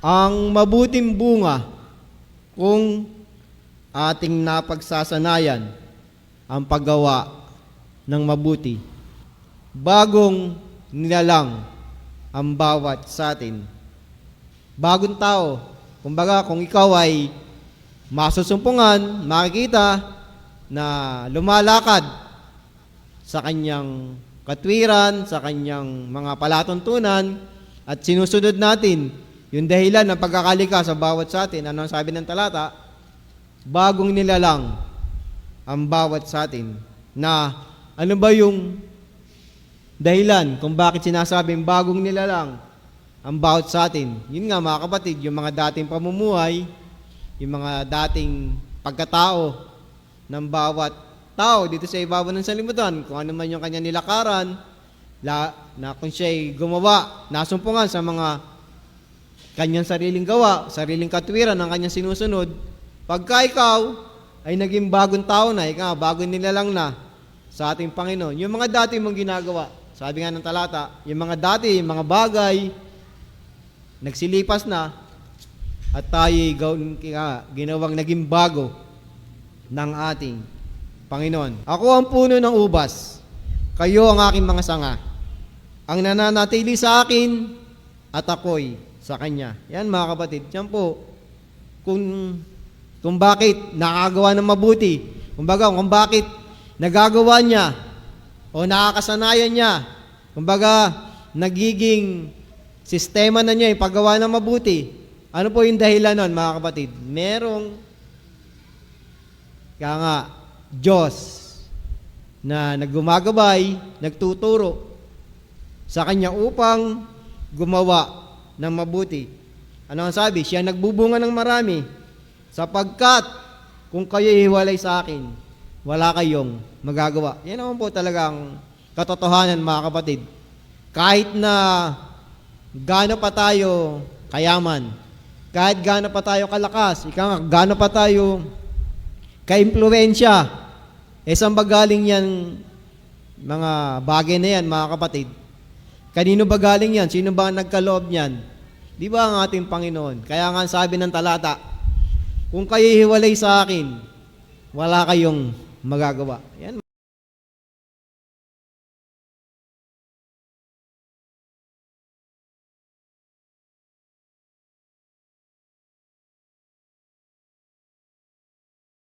Ang mabuting bunga kung ating napagsasanayan ang paggawa ng mabuti. Bagong nilalang ang bawat sa atin. Bagong tao. Kumbaga, kung ikaw ay masusumpungan, makikita na lumalakad sa kanyang katwiran, sa kanyang mga palatuntunan, at sinusunod natin yung dahilan ng pagkakalika sa bawat sa atin. Ano ang sabi ng talata? Bagong nilalang ang bawat sa atin. Na ano ba yung dahilan kung bakit sinasabing bagong nilalang ang bawat sa atin? Yun nga mga kapatid, yung mga dating pamumuhay, yung mga dating pagkatao ng bawat tao dito sa ibabaw ng sanlibutan, kung ano man yung kanyang nilakaran, na kung siya'y gumawa, nasumpungan sa mga kanyang sariling gawa, sariling katwiran ng kanyang sinusunod, pagka ikaw ay naging bagong tao na, ikaw, bagong nilalang na sa ating Panginoon, yung mga dati mong ginagawa, sabi nga ng talata, yung mga dati, yung mga bagay, nagsilipas na, at tayo'y ginawang naging bago ng ating Panginoon. Ako ang puno ng ubas, kayo ang aking mga sanga, ang nananatili sa akin, at ako'y sa Kanya. Yan mga kapatid, yan po, kung bakit nakagawa ng mabuti, kung bakit nagagawa niya, o nakakasanayan niya, nagiging sistema na niya yung paggawa ng mabuti. Ano po yung dahilan nun mga kapatid? Merong Diyos na naggumagabay, nagtuturo sa Kanya upang gumawa ng mabuti. Ano ang sabi? Siya nagbubunga ng marami, sapagkat kung kayo hiwalay sa akin, wala kayong magagawa. Yan naman po talagang katotohanan mga kapatid. Kahit na gaano pa tayo kayaman, kahit gaano pa tayo kalakas, gaano pa tayo ka-impluwensya, saan ba galing yan mga bagay na yan mga kapatid? Kanino ba galing yan? Sino ba ang nagkaloob niyan? Di ba ang ating Panginoon? Kaya nga sabi ng talata, kung kayo hiwalay sa akin, wala kayong magagawa. Yan.